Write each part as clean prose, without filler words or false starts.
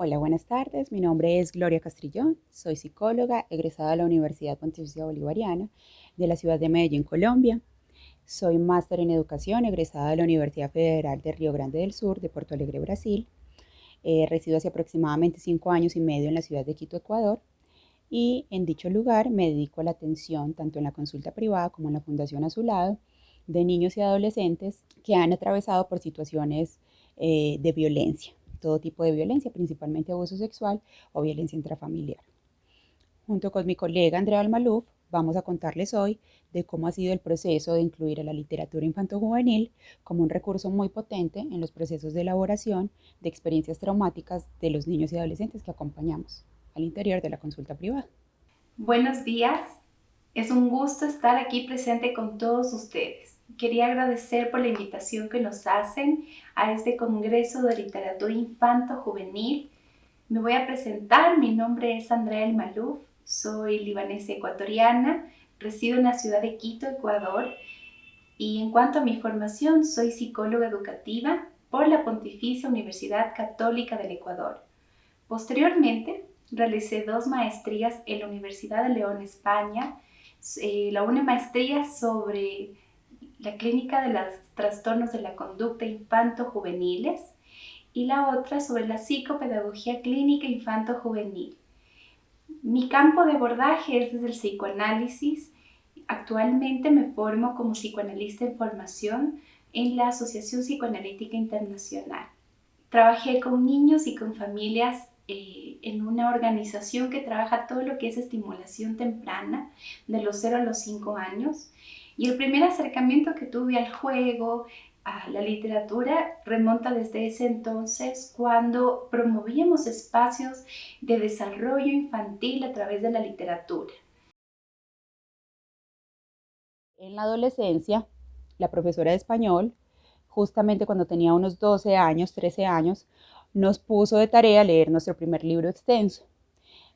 Hola, buenas tardes. Mi nombre es Gloria Castrillón. Soy psicóloga, egresada de la Universidad Pontificia Bolivariana de la ciudad de Medellín, Colombia. Soy máster en educación, egresada de la Universidad Federal de Río Grande del Sur, de Porto Alegre, Brasil. Resido hace aproximadamente 5 años y medio en la ciudad de Quito, Ecuador. Y en dicho lugar me dedico a la atención, tanto en la consulta privada como en la Fundación a su lado, de niños y adolescentes que han atravesado por situaciones de violencia, todo tipo de violencia, principalmente abuso sexual o violencia intrafamiliar. Junto con mi colega Andrea Almaluf, vamos a contarles hoy de cómo ha sido el proceso de incluir a la literatura infanto-juvenil como un recurso muy potente en los procesos de elaboración de experiencias traumáticas de los niños y adolescentes que acompañamos al interior de la consulta privada. Buenos días, es un gusto estar aquí presente con todos ustedes. Quería agradecer por la invitación que nos hacen a este Congreso de Literatura Infanto-Juvenil. Me voy a presentar, mi nombre es Andrea El Maluf, soy libanesa ecuatoriana, resido en la ciudad de Quito, Ecuador, y en cuanto a mi formación, soy psicóloga educativa por la Pontificia Universidad Católica del Ecuador. Posteriormente, realicé 2 maestrías en la Universidad de León, España. Una maestría sobre la clínica de los trastornos de la conducta infanto-juveniles y la otra sobre la psicopedagogía clínica infanto-juvenil. Mi campo de abordaje es desde el psicoanálisis. Actualmente me formo como psicoanalista en formación en la Asociación Psicoanalítica Internacional. Trabajé con niños y con familias en una organización que trabaja todo lo que es estimulación temprana de los 0 a los 5 años. Y el primer acercamiento que tuve al juego, a la literatura, remonta desde ese entonces cuando promovíamos espacios de desarrollo infantil a través de la literatura. En la adolescencia, la profesora de español, justamente cuando tenía unos 12 años, 13 años, nos puso de tarea leer nuestro primer libro extenso.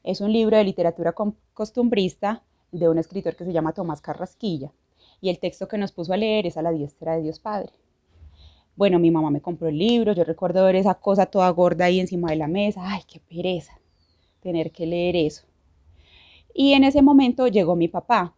Es un libro de literatura costumbrista de un escritor que se llama Tomás Carrasquilla. Y el texto que nos puso a leer es A la diestra de Dios Padre. Bueno, mi mamá me compró el libro, yo recuerdo ver esa cosa toda gorda ahí encima de la mesa. Ay, qué pereza tener que leer eso. Y en ese momento llegó mi papá.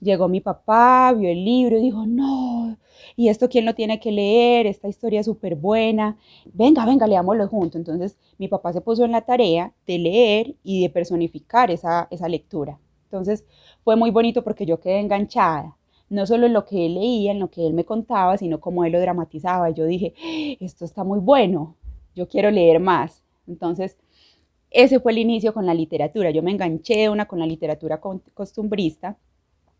Llegó mi papá, vio el libro y dijo, no, ¿y esto quién lo tiene que leer? Esta historia es súper buena. Venga, venga, leámoslo juntos. Entonces mi papá se puso en la tarea de leer y de personificar esa lectura. Entonces fue muy bonito porque yo quedé enganchada, no solo en lo que él leía, en lo que él me contaba, sino cómo él lo dramatizaba. Yo dije, esto está muy bueno, yo quiero leer más. Entonces ese fue el inicio con la literatura. Yo me enganché de una con la literatura costumbrista.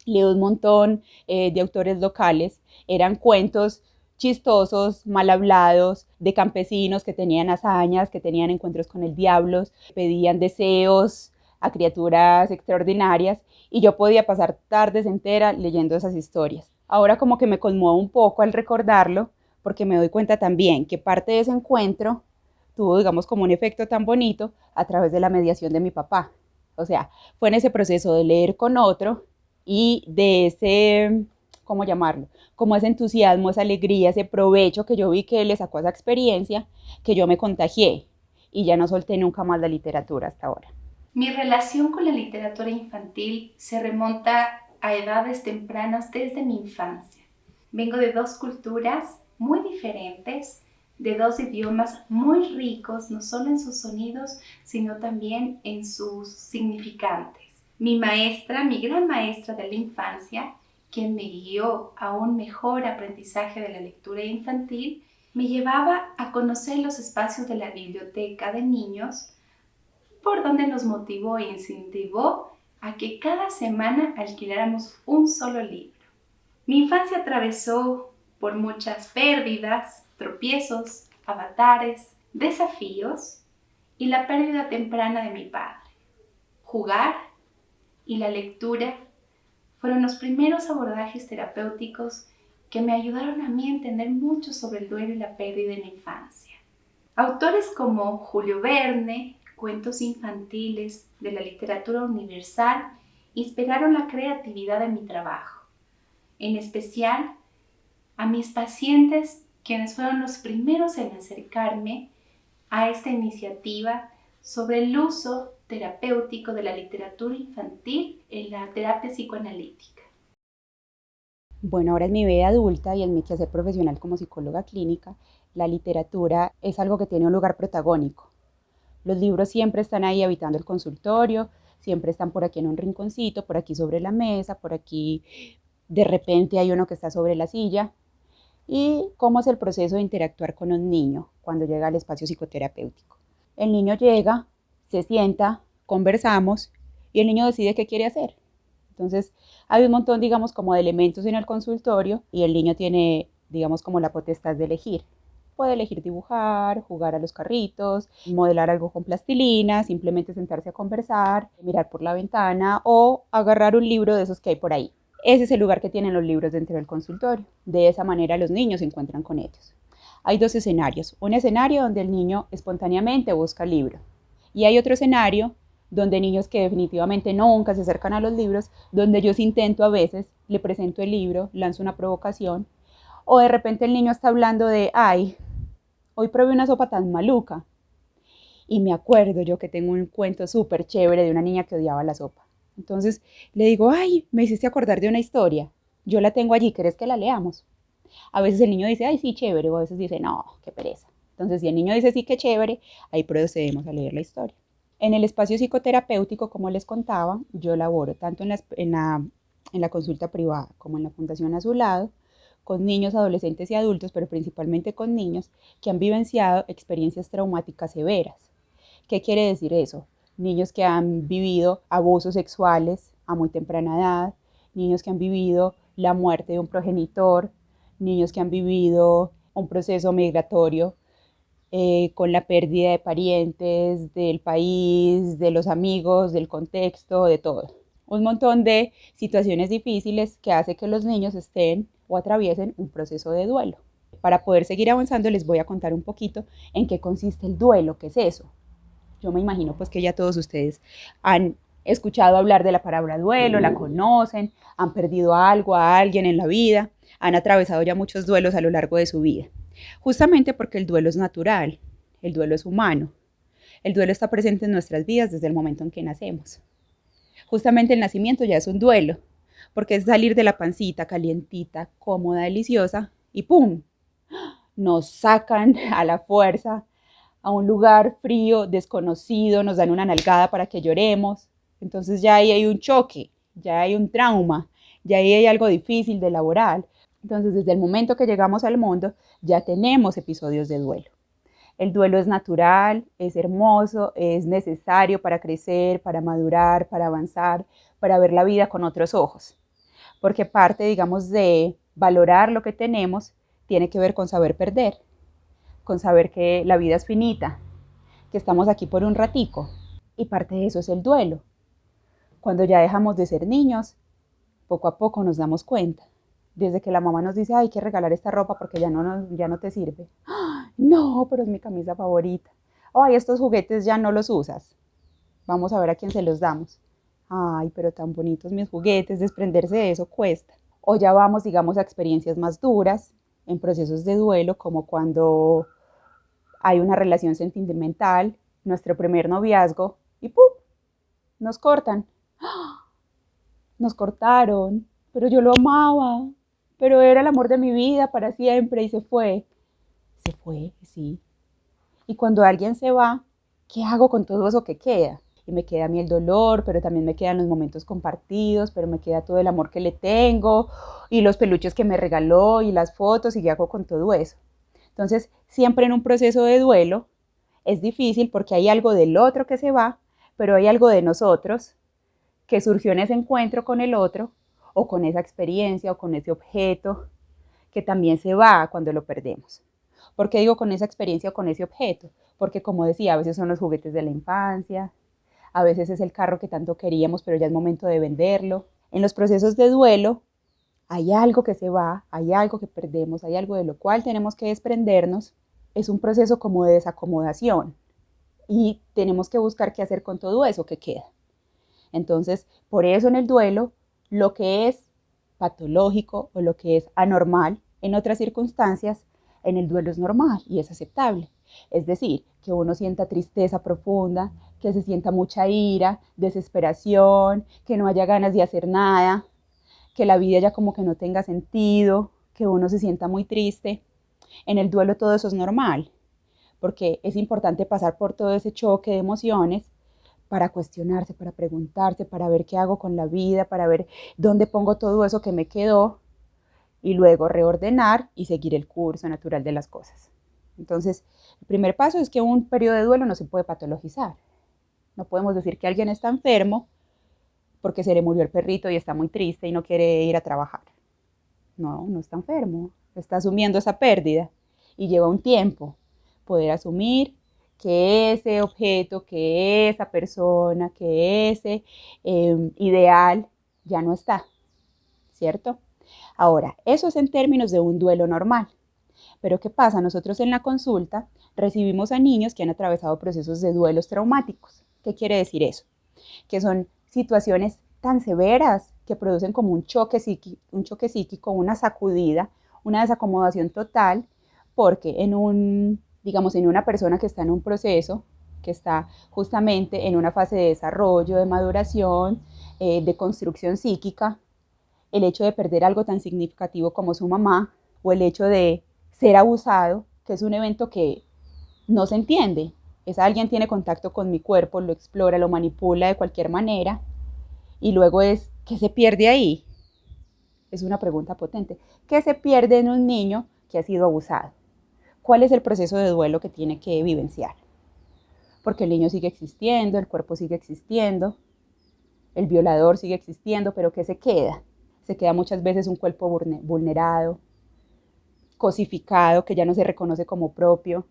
Leo un montón de autores locales, eran cuentos chistosos, mal hablados, de campesinos que tenían hazañas, que tenían encuentros con el diablo, pedían deseos a criaturas extraordinarias y yo podía pasar tardes enteras leyendo esas historias. Ahora como que me conmuevo un poco al recordarlo porque me doy cuenta también que parte de ese encuentro tuvo, digamos, como un efecto tan bonito a través de la mediación de mi papá. O sea, fue en ese proceso de leer con otro y de ese, ¿cómo llamarlo? Como ese entusiasmo, esa alegría, ese provecho que yo vi que él le sacó a esa experiencia, que yo me contagié y ya no solté nunca más la literatura hasta ahora. Mi relación con la literatura infantil se remonta a edades tempranas desde mi infancia. Vengo de 2 culturas muy diferentes, de 2 idiomas muy ricos, no solo en sus sonidos, sino también en sus significantes. Mi maestra, mi gran maestra de la infancia, quien me guió a un mejor aprendizaje de la lectura infantil, me llevaba a conocer los espacios de la biblioteca de niños, por donde nos motivó e incentivó a que cada semana alquiláramos un solo libro. Mi infancia atravesó por muchas pérdidas, tropiezos, avatares, desafíos y la pérdida temprana de mi padre. Jugar y la lectura fueron los primeros abordajes terapéuticos que me ayudaron a mí a entender mucho sobre el duelo y la pérdida en la infancia. Autores como Julio Verne, cuentos infantiles de la literatura universal, inspiraron la creatividad de mi trabajo, en especial a mis pacientes, quienes fueron los primeros en acercarme a esta iniciativa sobre el uso terapéutico de la literatura infantil en la terapia psicoanalítica? Bueno, ahora en mi vida adulta y en mi quehacer profesional como psicóloga clínica, la literatura es algo que tiene un lugar protagónico. Los libros siempre están ahí habitando el consultorio, siempre están por aquí en un rinconcito, por aquí sobre la mesa, por aquí de repente hay uno que está sobre la silla. ¿Y cómo es el proceso de interactuar con un niño cuando llega al espacio psicoterapéutico? El niño llega, se sienta, conversamos y el niño decide qué quiere hacer. Entonces, hay un montón, digamos, como de elementos en el consultorio y el niño tiene, digamos, como la potestad de elegir. Puede elegir dibujar, jugar a los carritos, modelar algo con plastilina, simplemente sentarse a conversar, mirar por la ventana o agarrar un libro de esos que hay por ahí. Ese es el lugar que tienen los libros dentro del consultorio. De esa manera los niños se encuentran con ellos. Hay dos escenarios. Un escenario donde el niño espontáneamente busca el libro. Y hay otro escenario donde niños que definitivamente nunca se acercan a los libros, donde yo intento a veces, le presento el libro, lanzo una provocación, o de repente el niño está hablando de, ay, hoy probé una sopa tan maluca. Y me acuerdo yo que tengo un cuento súper chévere de una niña que odiaba la sopa. Entonces le digo, ay, me hiciste acordar de una historia. Yo la tengo allí, ¿querés que la leamos? A veces el niño dice, ay, sí, chévere, o a veces dice, no, qué pereza. Entonces, si el niño dice, sí, qué chévere, ahí procedemos a leer la historia. En el espacio psicoterapéutico, como les contaba, yo laboro tanto en la consulta privada como en la Fundación a su lado, con niños, adolescentes y adultos, pero principalmente con niños que han vivenciado experiencias traumáticas severas. ¿Qué quiere decir eso? Niños que han vivido abusos sexuales a muy temprana edad, niños que han vivido la muerte de un progenitor, niños que han vivido un proceso migratorio con la pérdida de parientes, del país, de los amigos, del contexto, de todo. Un montón de situaciones difíciles que hace que los niños estén o atraviesen un proceso de duelo. Para poder seguir avanzando les voy a contar un poquito en qué consiste el duelo, qué es eso. Yo me imagino pues que ya todos ustedes han escuchado hablar de la palabra duelo, la conocen, han perdido algo, a alguien en la vida, han atravesado ya muchos duelos a lo largo de su vida. Justamente porque el duelo es natural, el duelo es humano, el duelo está presente en nuestras vidas desde el momento en que nacemos. Justamente el nacimiento ya es un duelo, porque es salir de la pancita calientita, cómoda, deliciosa, y ¡pum! Nos sacan a la fuerza a un lugar frío, desconocido, nos dan una nalgada para que lloremos. Entonces ya ahí hay un choque, ya hay un trauma, ya ahí hay algo difícil de elaborar. Entonces desde el momento que llegamos al mundo ya tenemos episodios de duelo. El duelo es natural, es hermoso, es necesario para crecer, para madurar, para avanzar, para ver la vida con otros ojos. Porque parte, digamos, de valorar lo que tenemos tiene que ver con saber perder, con saber que la vida es finita, que estamos aquí por un ratico. Y parte de eso es el duelo. Cuando ya dejamos de ser niños, poco a poco nos damos cuenta. Desde que la mamá nos dice, hay que regalar esta ropa porque ya no te sirve. ¡Ah! No, pero es mi camisa favorita. Ay, estos juguetes ya no los usas. Vamos a ver a quién se los damos. Ay, pero tan bonitos mis juguetes, desprenderse de eso cuesta. O ya vamos, digamos, a experiencias más duras, en procesos de duelo, como cuando hay una relación sentimental, nuestro primer noviazgo, y ¡pum! Nos cortan. ¡Ah! Nos cortaron, pero yo lo amaba, pero era el amor de mi vida para siempre y se fue. Se fue, sí. Y cuando alguien se va, ¿qué hago con todo eso que queda? Y me queda a mí el dolor, pero también me quedan los momentos compartidos, pero me queda todo el amor que le tengo y los peluches que me regaló y las fotos y qué hago con todo eso. Entonces, siempre en un proceso de duelo es difícil porque hay algo del otro que se va, pero hay algo de nosotros que surgió en ese encuentro con el otro o con esa experiencia o con ese objeto que también se va cuando lo perdemos. ¿Por qué digo con esa experiencia o con ese objeto? Porque como decía, a veces son los juguetes de la infancia, a veces es el carro que tanto queríamos pero ya es momento de venderlo. En los procesos de duelo hay algo que se va, hay algo que perdemos, hay algo de lo cual tenemos que desprendernos. Es un proceso como de desacomodación y tenemos que buscar qué hacer con todo eso que queda. Entonces, por eso en el duelo, lo que es patológico o lo que es anormal en otras circunstancias, en el duelo es normal y es aceptable. Es decir, que uno sienta tristeza profunda, que se sienta mucha ira, desesperación, que no haya ganas de hacer nada, que la vida ya como que no tenga sentido, que uno se sienta muy triste. En el duelo todo eso es normal, porque es importante pasar por todo ese choque de emociones para cuestionarse, para preguntarse, para ver qué hago con la vida, para ver dónde pongo todo eso que me quedó y luego reordenar y seguir el curso natural de las cosas. Entonces, el primer paso es que un periodo de duelo no se puede patologizar. No podemos decir que alguien está enfermo porque se le murió el perrito y está muy triste y no quiere ir a trabajar. No, no está enfermo, está asumiendo esa pérdida y lleva un tiempo poder asumir que ese objeto, que esa persona, que ese ideal ya no está, ¿cierto? Ahora, eso es en términos de un duelo normal. Pero ¿qué pasa? Nosotros en la consulta recibimos a niños que han atravesado procesos de duelos traumáticos. ¿Qué quiere decir eso? Que son situaciones tan severas que producen como un choque psíquico, una sacudida, una desacomodación total, porque digamos, en una persona que está en un proceso, que está justamente en una fase de desarrollo, de maduración, de construcción psíquica, el hecho de perder algo tan significativo como su mamá, o el hecho de ser abusado, que es un evento que no se entiende. Alguien tiene contacto con mi cuerpo, lo explora, lo manipula de cualquier manera, y luego es, ¿qué se pierde ahí? Es una pregunta potente. ¿Qué se pierde en un niño que ha sido abusado? ¿Cuál es el proceso de duelo que tiene que vivenciar? Porque el niño sigue existiendo, el cuerpo sigue existiendo, el violador sigue existiendo, pero ¿qué se queda? Se queda muchas veces un cuerpo vulnerado, cosificado, que ya no se reconoce como propio,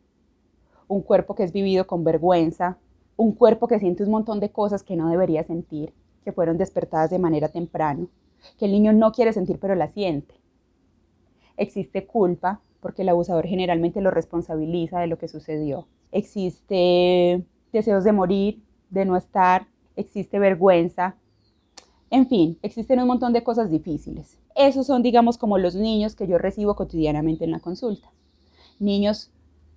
un cuerpo que es vivido con vergüenza, un cuerpo que siente un montón de cosas que no debería sentir, que fueron despertadas de manera temprana, que el niño no quiere sentir pero la siente. Existe culpa, porque el abusador generalmente lo responsabiliza de lo que sucedió. Existe deseos de morir, de no estar, existe vergüenza. En fin, existen un montón de cosas difíciles. Esos son, digamos, como los niños que yo recibo cotidianamente en la consulta. Niños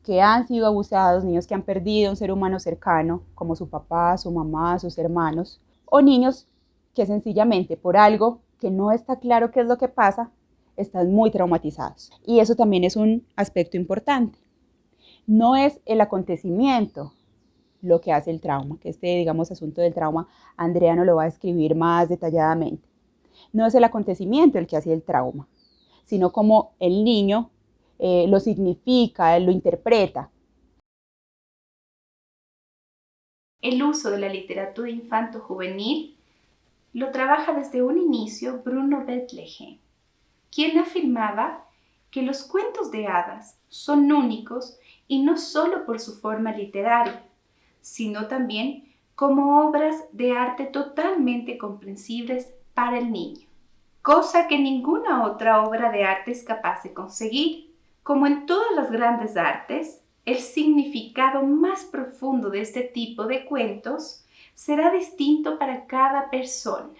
que han sido abusados, niños que han perdido a un ser humano cercano, como su papá, su mamá, sus hermanos, o niños que sencillamente por algo que no está claro qué es lo que pasa, están muy traumatizados. Y eso también es un aspecto importante. No es el acontecimiento lo que hace el trauma, que digamos, asunto del trauma, Andrea nos lo va a describir más detalladamente. No es el acontecimiento el que hace el trauma, sino como el niño lo significa, lo interpreta. El uso de la literatura infanto-juvenil lo trabaja desde un inicio Bruno Bettelheim, quien afirmaba que los cuentos de hadas son únicos y no solo por su forma literaria, sino también como obras de arte totalmente comprensibles para el niño, cosa que ninguna otra obra de arte es capaz de conseguir. Como en todas las grandes artes, el significado más profundo de este tipo de cuentos será distinto para cada persona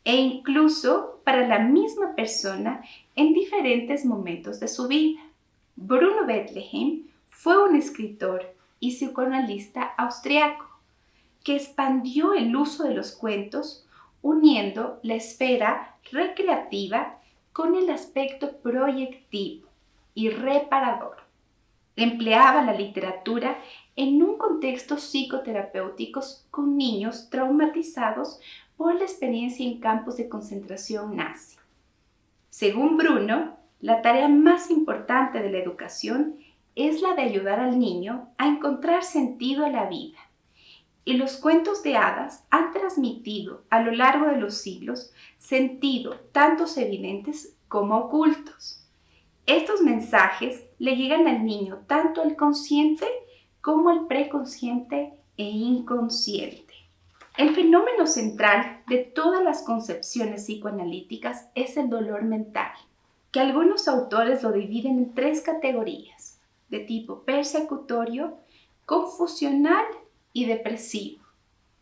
e incluso para la misma persona en diferentes momentos de su vida. Bruno Bettelheim fue un escritor y psicoanalista austriaco que expandió el uso de los cuentos uniendo la esfera recreativa con el aspecto proyectivo y reparador. Empleaba la literatura en un contexto psicoterapéutico con niños traumatizados por la experiencia en campos de concentración nazi. Según Bruno, la tarea más importante de la educación es la de ayudar al niño a encontrar sentido a la vida. Y los cuentos de hadas han transmitido a lo largo de los siglos sentido tantos evidentes como ocultos. Estos mensajes le llegan al niño tanto al consciente como al preconsciente e inconsciente. El fenómeno central de todas las concepciones psicoanalíticas es el dolor mental, que algunos autores lo dividen en 3 categorías, de tipo persecutorio, confusional y depresivo.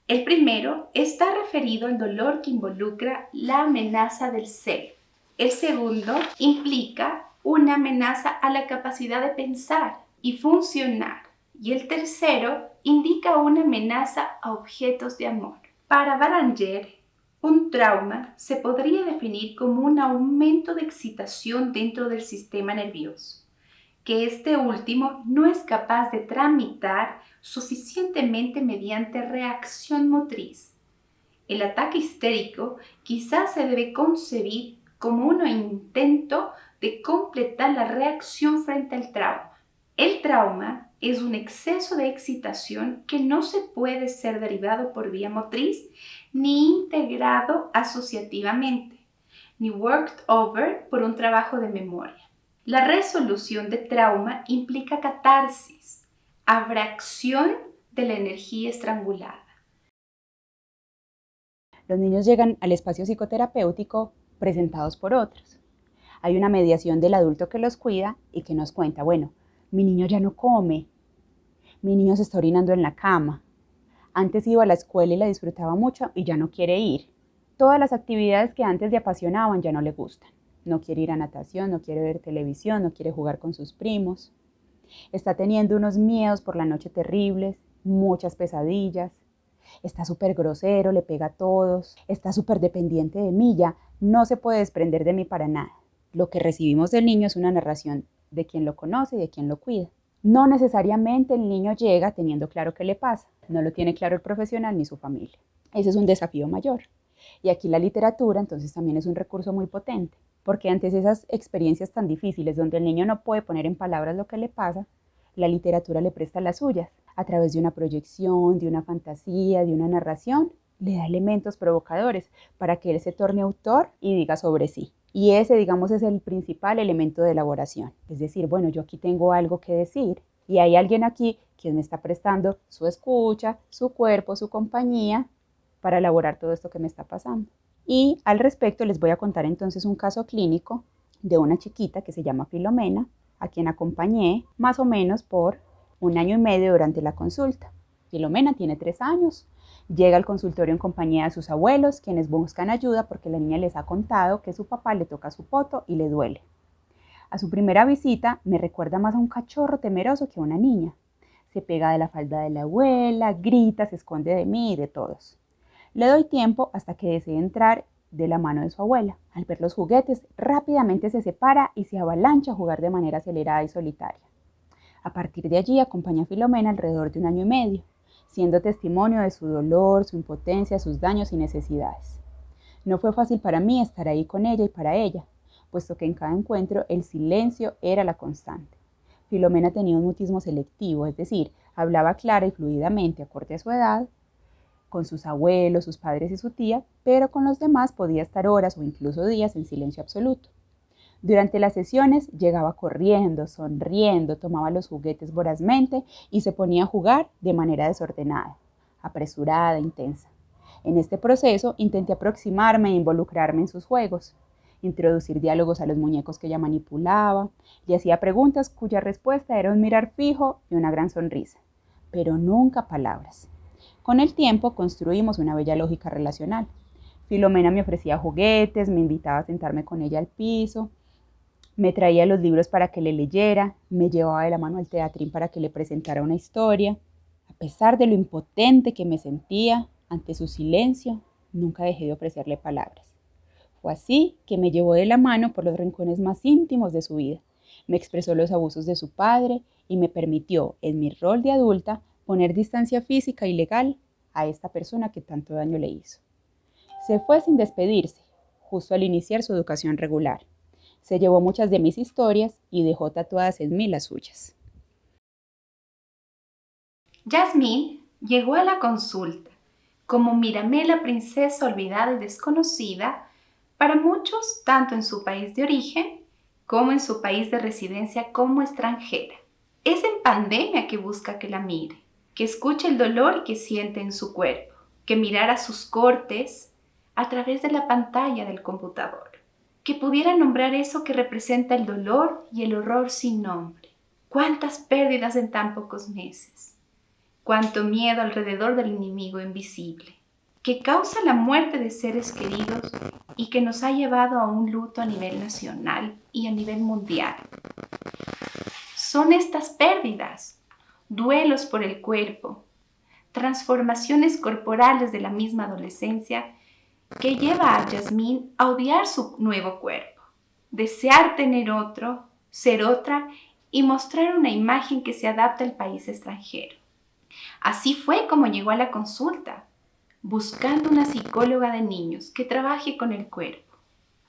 El primero está referido al dolor que involucra la amenaza del self. El segundo implica una amenaza a la capacidad de pensar y funcionar. Y el tercero indica una amenaza a objetos de amor. Para Baranger, un trauma se podría definir como un aumento de excitación dentro del sistema nervioso, que este último no es capaz de tramitar suficientemente mediante reacción motriz. El ataque histérico quizás se debe concebir como un intento de completar la reacción frente al trauma. El trauma es un exceso de excitación que no se puede ser derivado por vía motriz ni integrado asociativamente, ni worked over por un trabajo de memoria. La resolución de trauma implica catarsis, abracción de la energía estrangulada. Los niños llegan al espacio psicoterapéutico presentados por otros. Hay una mediación del adulto que los cuida y que nos cuenta, bueno, mi niño ya no come, mi niño se está orinando en la cama, antes iba a la escuela y la disfrutaba mucho y ya no quiere ir. Todas las actividades que antes le apasionaban ya no le gustan. No quiere ir a natación, no quiere ver televisión, no quiere jugar con sus primos. Está teniendo unos miedos por la noche terribles, muchas pesadillas. Está súper grosero, le pega a todos, está súper dependiente de mí, ya no se puede desprender de mí para nada. Lo que recibimos del niño es una narración de quien lo conoce y de quien lo cuida. No necesariamente el niño llega teniendo claro qué le pasa, no lo tiene claro el profesional ni su familia. Ese es un desafío mayor. Y aquí la literatura entonces también es un recurso muy potente, porque ante esas experiencias tan difíciles donde el niño no puede poner en palabras lo que le pasa, la literatura le presta las suyas. A través de una proyección, de una fantasía, de una narración, le da elementos provocadores para que él se torne autor y diga sobre sí. Y ese, digamos, es el principal elemento de elaboración. Es decir, bueno, yo aquí tengo algo que decir y hay alguien aquí que me está prestando su escucha, su cuerpo, su compañía para elaborar todo esto que me está pasando. Y al respecto les voy a contar entonces un caso clínico de una chiquita que se llama Filomena, a quien acompañé más o menos por 1 año y medio durante la consulta. Filomena tiene 3 años, llega al consultorio en compañía de sus abuelos, quienes buscan ayuda porque la niña les ha contado que su papá le toca su poto y le duele. A su primera visita me recuerda más a un cachorro temeroso que a una niña. Se pega de la falda de la abuela, grita, se esconde de mí y de todos. Le doy tiempo hasta que decide entrar de la mano de su abuela. Al ver los juguetes, rápidamente se separa y se avalancha a jugar de manera acelerada y solitaria. A partir de allí acompaña a Filomena alrededor de 1 año y medio, siendo testimonio de su dolor, su impotencia, sus daños y necesidades. No fue fácil para mí estar ahí con ella y para ella, puesto que en cada encuentro el silencio era la constante. Filomena tenía un mutismo selectivo, es decir, hablaba clara y fluidamente acorde a su edad, con sus abuelos, sus padres y su tía, pero con los demás podía estar horas o incluso días en silencio absoluto. Durante las sesiones llegaba corriendo, sonriendo, tomaba los juguetes vorazmente y se ponía a jugar de manera desordenada, apresurada, intensa. En este proceso intenté aproximarme e involucrarme en sus juegos, introducir diálogos a los muñecos que ella manipulaba, y hacía preguntas cuya respuesta era un mirar fijo y una gran sonrisa, pero nunca palabras. Con el tiempo construimos una bella lógica relacional. Filomena me ofrecía juguetes, me invitaba a sentarme con ella al piso, me traía los libros para que le leyera, me llevaba de la mano al teatrín para que le presentara una historia. A pesar de lo impotente que me sentía ante su silencio, nunca dejé de ofrecerle palabras. Fue así que me llevó de la mano por los rincones más íntimos de su vida. Me expresó los abusos de su padre y me permitió, en mi rol de adulta, poner distancia física y legal a esta persona que tanto daño le hizo. Se fue sin despedirse, justo al iniciar su educación regular. Se llevó muchas de mis historias y dejó tatuadas en mí las suyas. Yasmín llegó a la consulta como Miramé, la princesa olvidada y desconocida, para muchos, tanto en su país de origen como en su país de residencia como extranjera. Es en pandemia que busca que la mire, que escuche el dolor que siente en su cuerpo, que mirara sus cortes a través de la pantalla del computador, que pudiera nombrar eso que representa el dolor y el horror sin nombre. ¿Cuántas pérdidas en tan pocos meses? ¿Cuánto miedo alrededor del enemigo invisible, que causa la muerte de seres queridos y que nos ha llevado a un luto a nivel nacional y a nivel mundial? son estas pérdidas? Duelos por el cuerpo, transformaciones corporales de la misma adolescencia que lleva a Jasmine a odiar su nuevo cuerpo, desear tener otro, ser otra y mostrar una imagen que se adapta al país extranjero. Así fue como llegó a la consulta, buscando una psicóloga de niños que trabaje con el cuerpo.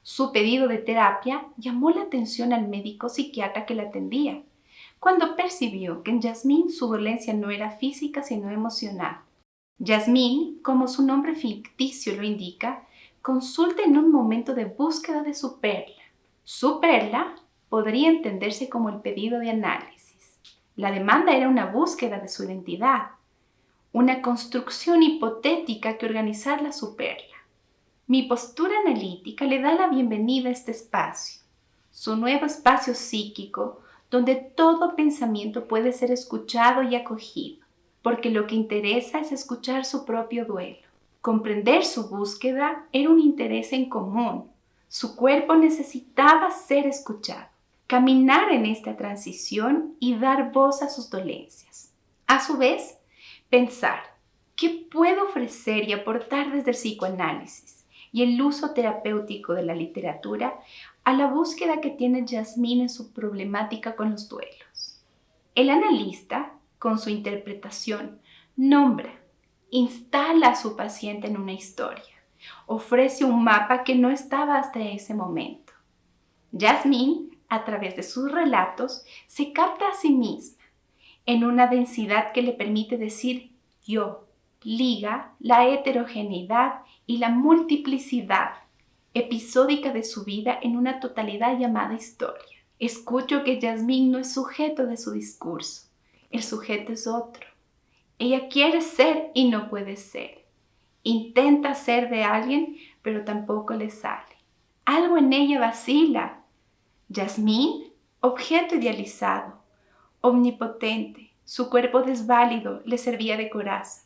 Su pedido de terapia llamó la atención al médico psiquiatra que la atendía, cuando percibió que en Jasmine su dolencia no era física sino emocional. Jasmine, como su nombre ficticio lo indica, consulta en un momento de búsqueda de su perla. Su perla podría entenderse como el pedido de análisis. La demanda era una búsqueda de su identidad, una construcción hipotética que organizarla su perla. Mi postura analítica le da la bienvenida a este espacio, su nuevo espacio psíquico, donde todo pensamiento puede ser escuchado y acogido, porque lo que interesa es escuchar su propio duelo. Comprender su búsqueda era un interés en común. Su cuerpo necesitaba ser escuchado, caminar en esta transición y dar voz a sus dolencias. A su vez, pensar, ¿qué puedo ofrecer y aportar desde el psicoanálisis y el uso terapéutico de la literatura a la búsqueda que tiene Jasmine en su problemática con los duelos? El analista, con su interpretación, nombra, instala a su paciente en una historia, ofrece un mapa que no estaba hasta ese momento. Jasmine, a través de sus relatos, se capta a sí misma en una densidad que le permite decir yo, liga la heterogeneidad y la multiplicidad episódica de su vida en una totalidad llamada historia. Escucho que Jasmine no es sujeto de su discurso, el sujeto es otro. Ella quiere ser y no puede ser. Intenta ser de alguien, pero tampoco le sale. Algo en ella vacila. Jasmine, objeto idealizado, omnipotente, su cuerpo desválido le servía de coraza,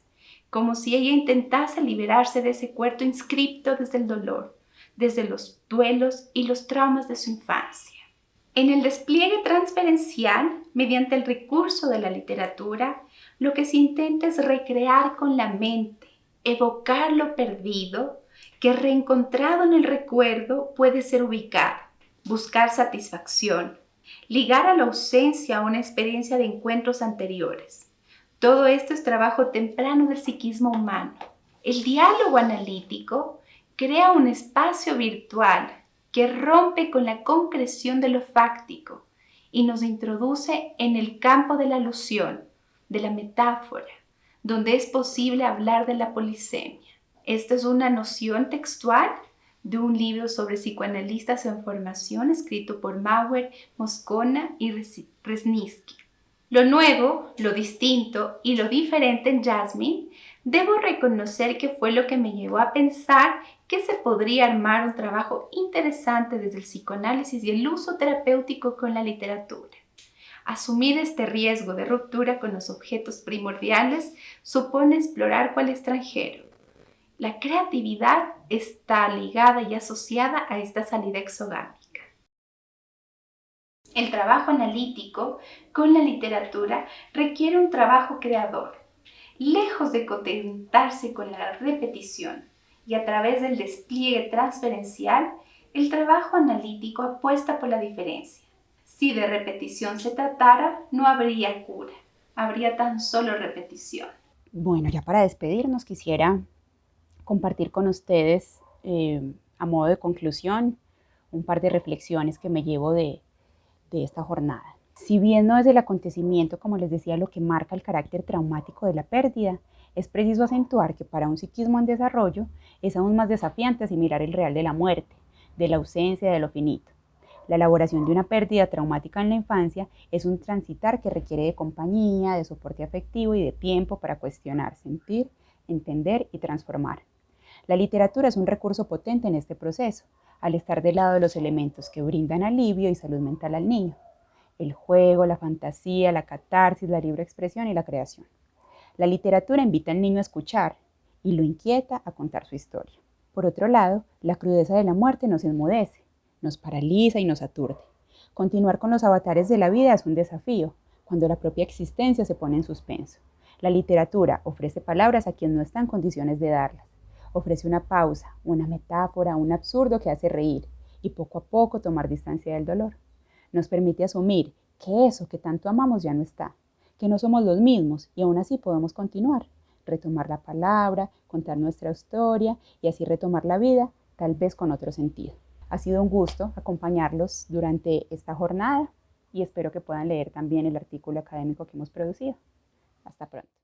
como si ella intentase liberarse de ese cuerpo inscripto desde el dolor, desde los duelos y los traumas de su infancia. En el despliegue transferencial, mediante el recurso de la literatura, lo que se intenta es recrear con la mente, evocar lo perdido, que reencontrado en el recuerdo puede ser ubicado, buscar satisfacción, ligar a la ausencia a una experiencia de encuentros anteriores. Todo esto es trabajo temprano del psiquismo humano. El diálogo analítico crea un espacio virtual que rompe con la concreción de lo fáctico y nos introduce en el campo de la alusión, de la metáfora, donde es posible hablar de la polisemia. Esta es una noción textual de un libro sobre psicoanalistas en formación escrito por Mauer, Moscona y Resniski. Lo nuevo, lo distinto y lo diferente en Jasmine, debo reconocer que fue lo que me llevó a pensar que se podría armar un trabajo interesante desde el psicoanálisis y el uso terapéutico con la literatura. Asumir este riesgo de ruptura con los objetos primordiales supone explorar cual extranjero. La creatividad está ligada y asociada a esta salida exogámica. El trabajo analítico con la literatura requiere un trabajo creador. Lejos de contentarse con la repetición y a través del despliegue transferencial, el trabajo analítico apuesta por la diferencia. Si de repetición se tratara, no habría cura, habría tan solo repetición. Bueno, ya para despedirnos quisiera compartir con ustedes, a modo de conclusión, un par de reflexiones que me llevo de esta jornada. Si bien no es el acontecimiento, como les decía, lo que marca el carácter traumático de la pérdida, es preciso acentuar que para un psiquismo en desarrollo es aún más desafiante asimilar el real de la muerte, de la ausencia, de lo finito. La elaboración de una pérdida traumática en la infancia es un transitar que requiere de compañía, de soporte afectivo y de tiempo para cuestionar, sentir, entender y transformar. La literatura es un recurso potente en este proceso, al estar del lado de los elementos que brindan alivio y salud mental al niño: el juego, la fantasía, la catarsis, la libre expresión y la creación. La literatura invita al niño a escuchar y lo inquieta a contar su historia. Por otro lado, la crudeza de la muerte nos enmudece, nos paraliza y nos aturde. Continuar con los avatares de la vida es un desafío, cuando la propia existencia se pone en suspenso. La literatura ofrece palabras a quien no está en condiciones de darlas. Ofrece una pausa, una metáfora, un absurdo que hace reír y poco a poco tomar distancia del dolor. Nos permite asumir que eso que tanto amamos ya no está, que no somos los mismos y aún así podemos continuar, retomar la palabra, contar nuestra historia y así retomar la vida, tal vez con otro sentido. Ha sido un gusto acompañarlos durante esta jornada y espero que puedan leer también el artículo académico que hemos producido. Hasta pronto.